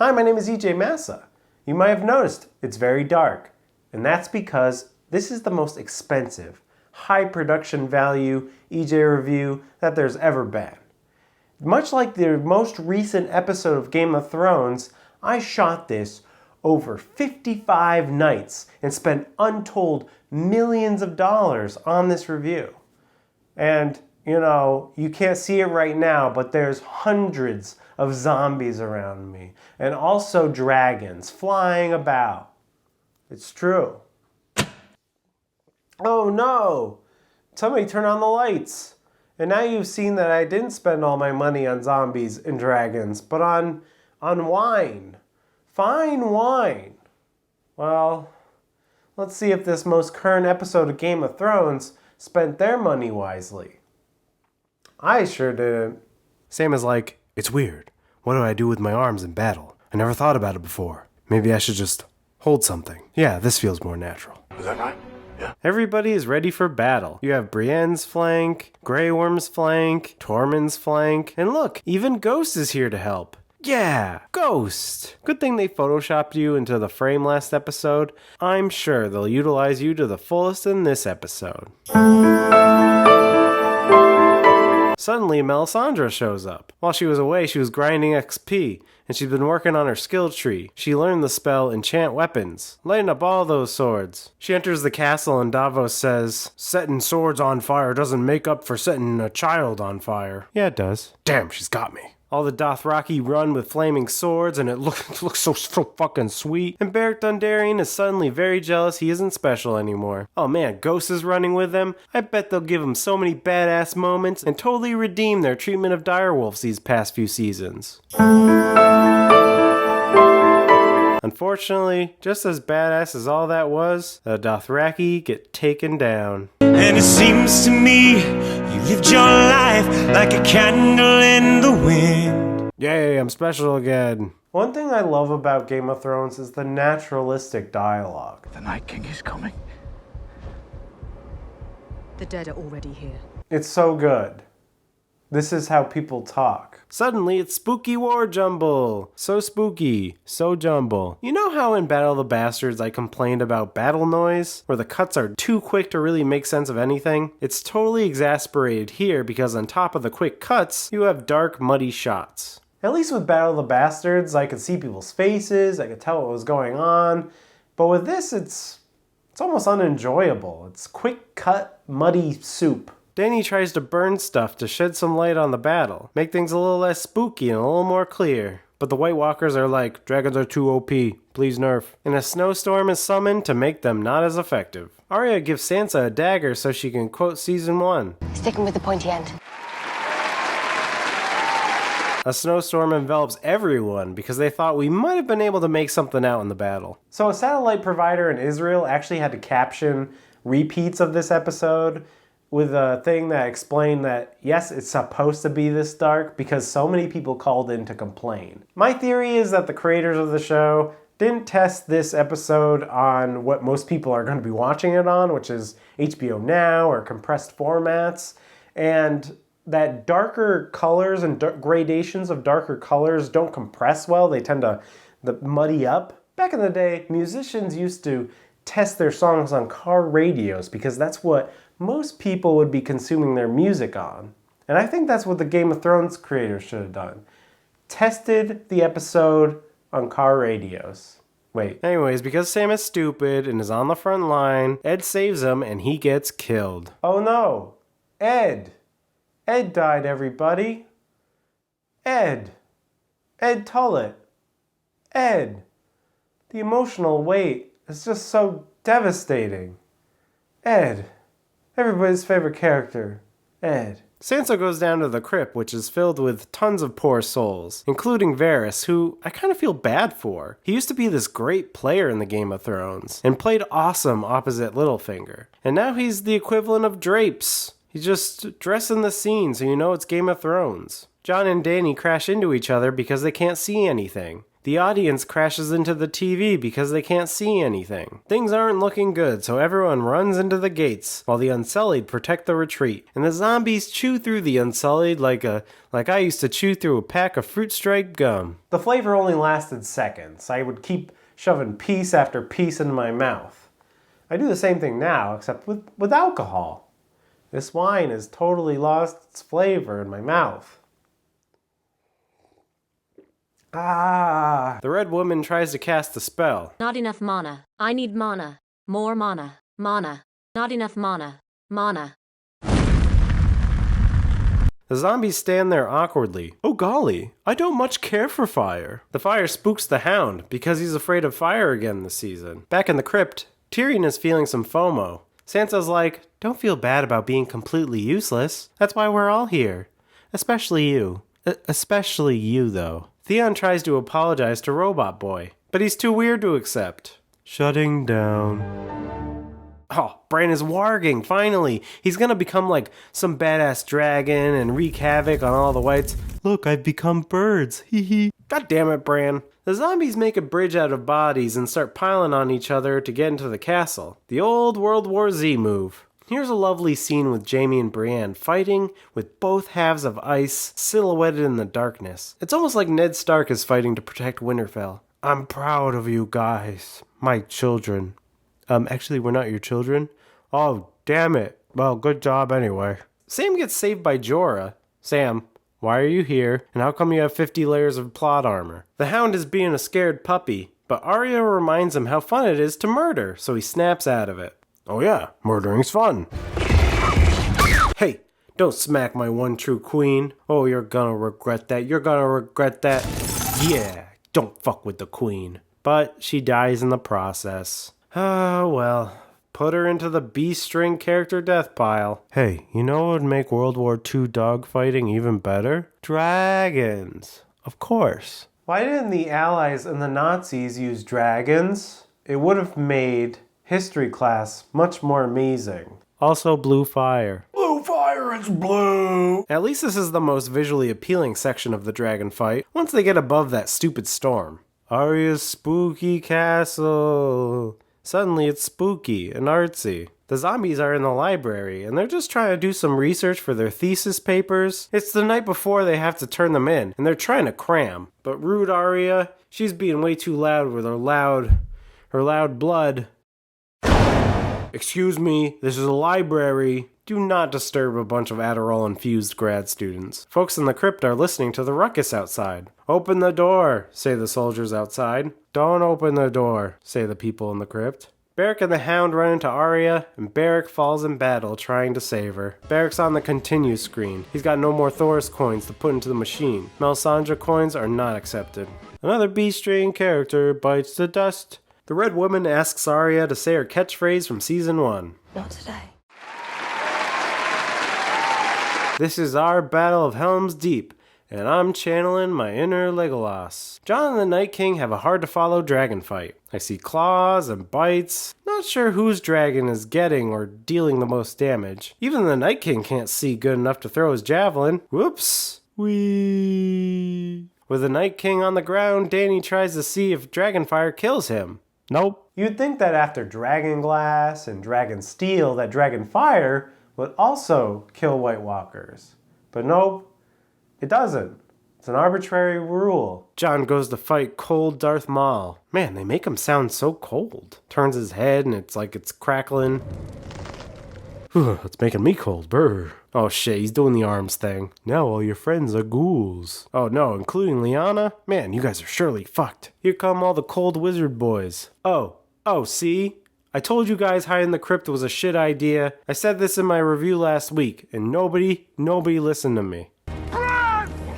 Hi, my name is EJ Massa. You might have noticed it's very dark, and that's because this is the most expensive, high production value EJ review that there's ever been. Much like the most recent episode of Game of Thrones, I shot this over 55 nights and spent untold millions of dollars on this review. And, you can't see it right now, but there's hundreds of zombies around me, and also dragons flying about. It's true. Oh no! Somebody turn on the lights. And now you've seen that I didn't spend all my money on zombies and dragons, but on wine. Fine wine. Well, let's see if this most current episode of Game of Thrones spent their money wisely. I sure didn't. Same as it's weird. What do I do with my arms in battle? I never thought about it before. Maybe I should just hold something. Yeah, this feels more natural. Is that right? Yeah. Everybody is ready for battle. You have Brienne's flank, Grey Worm's flank, Tormund's flank, and look, even Ghost is here to help. Yeah, Ghost! Good thing they photoshopped you into the frame last episode. I'm sure they'll utilize you to the fullest in this episode. Suddenly, Melisandre shows up. While she was away, she was grinding XP, and she's been working on her skill tree. She learned the spell Enchant Weapons. Lighten up all those swords. She enters the castle and Davos says, "Setting swords on fire doesn't make up for setting a child on fire." Yeah, it does. Damn, she's got me. All the Dothraki run with flaming swords, and it looks so fucking sweet. And Beric Dondarrion is suddenly very jealous he isn't special anymore. Oh man, Ghost is running with them. I bet they'll give him so many badass moments and totally redeem their treatment of direwolves these past few seasons. Unfortunately, just as badass as all that was, the Dothraki get taken down. And it seems to me you lived your life like a candle in the wind. Yay, I'm special again. One thing I love about Game of Thrones is the naturalistic dialogue. The Night King is coming. The dead are already here. It's so good. This is how people talk. Suddenly, it's spooky war jumble. So spooky, so jumble. You know how in Battle of the Bastards I complained about battle noise? Where the cuts are too quick to really make sense of anything? It's totally exasperated here because on top of the quick cuts, you have dark, muddy shots. At least with Battle of the Bastards, I could see people's faces, I could tell what was going on. But with this, it's almost unenjoyable. It's quick cut, muddy soup. Dany tries to burn stuff to shed some light on the battle, make things a little less spooky and a little more clear. But the White Walkers are like, dragons are too OP, please nerf. And a snowstorm is summoned to make them not as effective. Arya gives Sansa a dagger so she can quote season 1. Sticking with the pointy end. A snowstorm envelops everyone because they thought we might have been able to make something out in the battle. So a satellite provider in Israel actually had to caption repeats of this episode with a thing that explained that, yes, it's supposed to be this dark because so many people called in to complain. My theory is that the creators of the show didn't test this episode on what most people are going to be watching it on, which is HBO Now or compressed formats, and that darker colors and gradations of darker colors don't compress well. They tend to muddy up. Back in the day, musicians used to test their songs on car radios because that's what most people would be consuming their music on. And I think that's what the Game of Thrones creators should have done. Tested the episode on car radios. Wait. Anyways, because Sam is stupid and is on the front line, Ed saves him and he gets killed. Oh no. Ed. Ed died, everybody. Ed. Ed Tullett. Ed. The emotional weight is just so devastating. Ed. Everybody's favorite character, Ed. Sansa goes down to the crypt, which is filled with tons of poor souls, including Varys, who I kind of feel bad for. He used to be this great player in the Game of Thrones, and played awesome opposite Littlefinger. And now he's the equivalent of drapes. He's just dressing the scene so you know it's Game of Thrones. Jon and Dany crash into each other because they can't see anything. The audience crashes into the TV because they can't see anything. Things aren't looking good, so everyone runs into the gates, while the Unsullied protect the retreat. And the zombies chew through the Unsullied like I used to chew through a pack of Fruit Stripe gum. The flavor only lasted seconds. I would keep shoving piece after piece into my mouth. I do the same thing now, except with alcohol. This wine has totally lost its flavor in my mouth. Ah! The Red Woman tries to cast a spell. Not enough mana. I need mana. More mana. Mana. Not enough mana. Mana. The zombies stand there awkwardly. Oh golly, I don't much care for fire. The fire spooks the Hound because he's afraid of fire again this season. Back in the crypt, Tyrion is feeling some FOMO. Sansa's like, don't feel bad about being completely useless. That's why we're all here. Especially you. Especially you, though. Theon tries to apologize to Robot Boy, but he's too weird to accept. Shutting down. Oh, Bran is warging, finally. He's gonna become like some badass dragon and wreak havoc on all the whites. Look, I've become birds, hee hee. God damn it, Bran. The zombies make a bridge out of bodies and start piling on each other to get into the castle. The old World War Z move. Here's a lovely scene with Jaime and Brienne fighting with both halves of ice silhouetted in the darkness. It's almost like Ned Stark is fighting to protect Winterfell. I'm proud of you guys, my children. Actually, we're not your children. Oh, damn it. Well, good job anyway. Sam gets saved by Jorah. Sam, why are you here? And how come you have 50 layers of plot armor? The Hound is being a scared puppy, but Arya reminds him how fun it is to murder, so he snaps out of it. Oh yeah, murdering's fun. Hey, don't smack my one true queen. Oh, you're gonna regret that. You're gonna regret that. Yeah, don't fuck with the queen. But she dies in the process. Oh, well. Put her into the B-string character death pile. Hey, you know what would make World War II dogfighting even better? Dragons. Of course. Why didn't the Allies and the Nazis use dragons? It would have made history class much more amazing. Also blue fire. Blue fire, it's blue! At least this is the most visually appealing section of the dragon fight, once they get above that stupid storm. Arya's spooky castle. Suddenly it's spooky and artsy. The zombies are in the library, and they're just trying to do some research for their thesis papers. It's the night before they have to turn them in, and they're trying to cram. But rude Arya, she's being way too loud with her loud blood. Excuse me, this is a library. Do not disturb a bunch of Adderall-infused grad students. Folks in the crypt are listening to the ruckus outside. Open the door, say the soldiers outside. Don't open the door, say the people in the crypt. Beric and the Hound run into Arya, and Beric falls in battle trying to save her. Beric's on the continue screen. He's got no more Thoros coins to put into the machine. Melisandre coins are not accepted. Another B-string character bites the dust. The Red Woman asks Arya to say her catchphrase from Season 1. Not today. This is our Battle of Helm's Deep, and I'm channeling my inner Legolas. Jon and the Night King have a hard-to-follow dragon fight. I see claws and bites. Not sure whose dragon is getting or dealing the most damage. Even the Night King can't see good enough to throw his javelin. Whoops. Whee. With the Night King on the ground, Dany tries to see if Dragonfire kills him. Nope. You'd think that after Dragonglass and Dragonsteel, that Dragonfire would also kill White Walkers. But nope, it doesn't. It's an arbitrary rule. Jon goes to fight cold Darth Maul. Man, they make him sound so cold. Turns his head and it's like it's crackling. It's making me cold, brr. Oh shit, he's doing the arms thing. Now all your friends are ghouls. Oh no, including Lyanna? Man, you guys are surely fucked. Here come all the cold wizard boys. Oh, see? I told you guys hiding the crypt was a shit idea. I said this in my review last week, and nobody listened to me.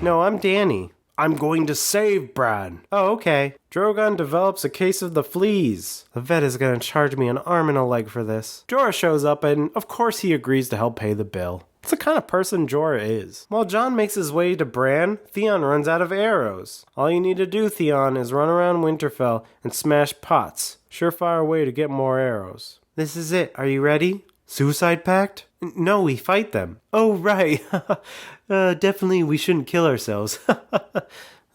No, I'm Dany. I'm going to save Bran. Oh, okay. Drogon develops a case of the fleas. The vet is going to charge me an arm and a leg for this. Jorah shows up and, of course, he agrees to help pay the bill. It's the kind of person Jorah is. While Jon makes his way to Bran, Theon runs out of arrows. All you need to do, Theon, is run around Winterfell and smash pots. Surefire way to get more arrows. This is it. Are you ready? Suicide pact? No, we fight them. Oh, right. Definitely we shouldn't kill ourselves.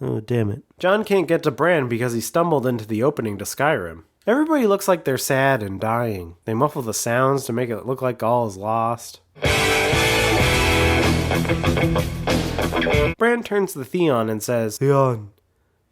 Oh, damn it. John can't get to Bran because he stumbled into the opening to Skyrim. Everybody looks like they're sad and dying. They muffle the sounds to make it look like all is lost. Bran turns to Theon and says, Theon,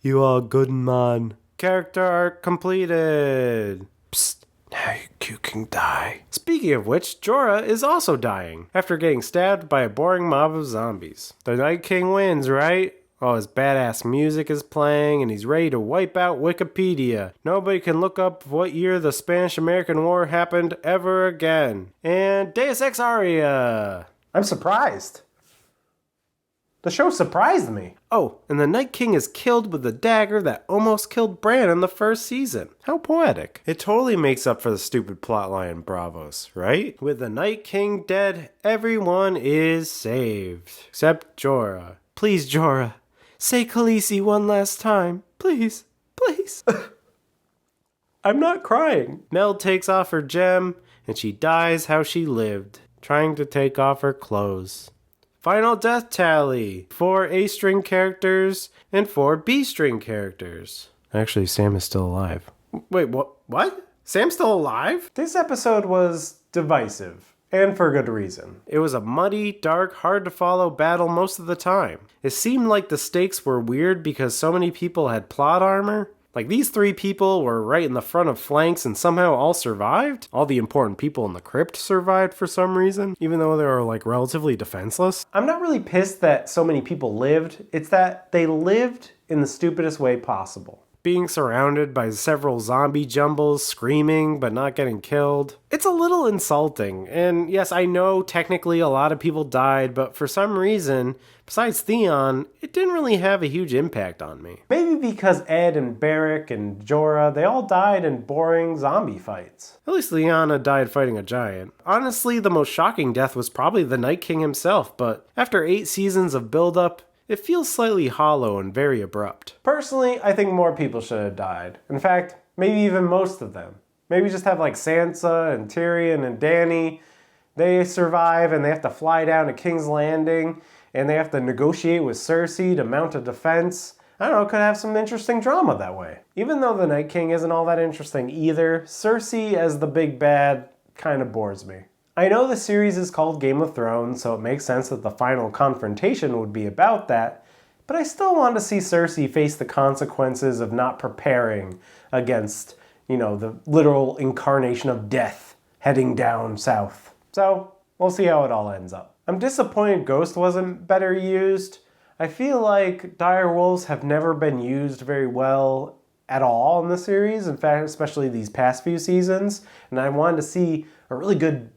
you are a good man. Character arc completed. Psst, now you can die. Speaking of which, Jorah is also dying after getting stabbed by a boring mob of zombies. The Night King wins, right? Oh, his badass music is playing and he's ready to wipe out Wikipedia. Nobody can look up what year the Spanish-American War happened ever again. And Deus Ex Aria. I'm surprised. The show surprised me. Oh, and the Night King is killed with the dagger that almost killed Bran in the first season. How poetic. It totally makes up for the stupid plotline in Bravos, right? With the Night King dead, everyone is saved. Except Jorah. Please, Jorah. Say Khaleesi one last time. Please. Please. I'm not crying. Mel takes off her gem, and she dies how she lived, trying to take off her clothes. Final death tally. 4 A-string characters and 4 B-string characters. Actually, Sam is still alive. Wait, what? Sam's still alive? This episode was divisive, and for good reason. It was a muddy, dark, hard-to-follow battle most of the time. It seemed like the stakes were weird because so many people had plot armor. Like, these 3 people were right in the front of flanks and somehow all survived? All the important people in the crypt survived for some reason, even though they were, like, relatively defenseless? I'm not really pissed that so many people lived. It's that they lived in the stupidest way possible. Being surrounded by several zombie jumbles, screaming but not getting killed. It's a little insulting, and yes, I know technically a lot of people died, but for some reason, besides Theon, it didn't really have a huge impact on me. Maybe because Ed and Beric and Jorah, they all died in boring zombie fights. At least Lyanna died fighting a giant. Honestly, the most shocking death was probably the Night King himself, but after 8 seasons of build-up, it feels slightly hollow and very abrupt. Personally, I think more people should have died. In fact, maybe even most of them. Maybe just have like Sansa and Tyrion and Dany. They survive and they have to fly down to King's Landing and they have to negotiate with Cersei to mount a defense. I don't know, could have some interesting drama that way. Even though the Night King isn't all that interesting either, Cersei as the big bad kind of bores me. I know the series is called Game of Thrones, so it makes sense that the final confrontation would be about that, but I still want to see Cersei face the consequences of not preparing against, the literal incarnation of death heading down south. So, we'll see how it all ends up. I'm disappointed Ghost wasn't better used. I feel like dire wolves have never been used very well at all in the series, in fact, especially these past few seasons, and I wanted to see a really good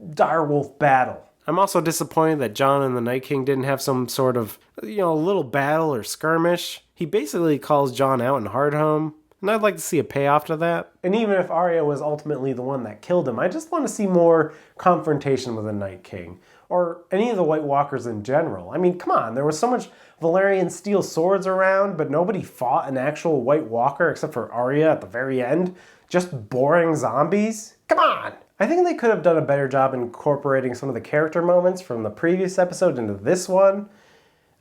direwolf battle. I'm also disappointed that Jon and the Night King didn't have some sort of, little battle or skirmish. He basically calls Jon out in Hardhome, and I'd like to see a payoff to that. And even if Arya was ultimately the one that killed him, I just want to see more confrontation with the Night King, or any of the White Walkers in general. I mean, come on, there was so much Valyrian steel swords around, but nobody fought an actual White Walker except for Arya at the very end. Just boring zombies? Come on! I think they could have done a better job incorporating some of the character moments from the previous episode into this one.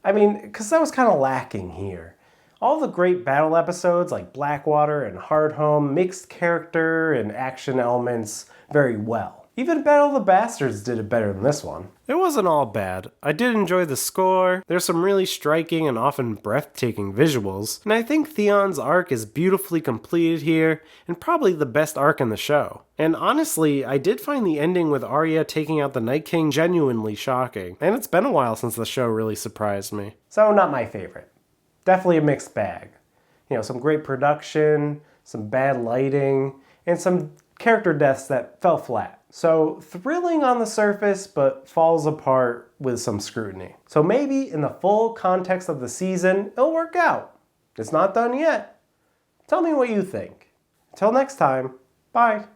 I mean, because that was kind of lacking here. All the great battle episodes like Blackwater and Hardhome mixed character and action elements very well. Even Battle of the Bastards did it better than this one. It wasn't all bad. I did enjoy the score. There's some really striking and often breathtaking visuals, and I think Theon's arc is beautifully completed here, and probably the best arc in the show. And honestly, I did find the ending with Arya taking out the Night King genuinely shocking, and it's been a while since the show really surprised me. So, not my favorite. Definitely a mixed bag. Some great production, some bad lighting, and some character deaths that fell flat. So thrilling on the surface, but falls apart with some scrutiny. So maybe in the full context of the season, it'll work out. It's not done yet. Tell me what you think. Until next time, bye.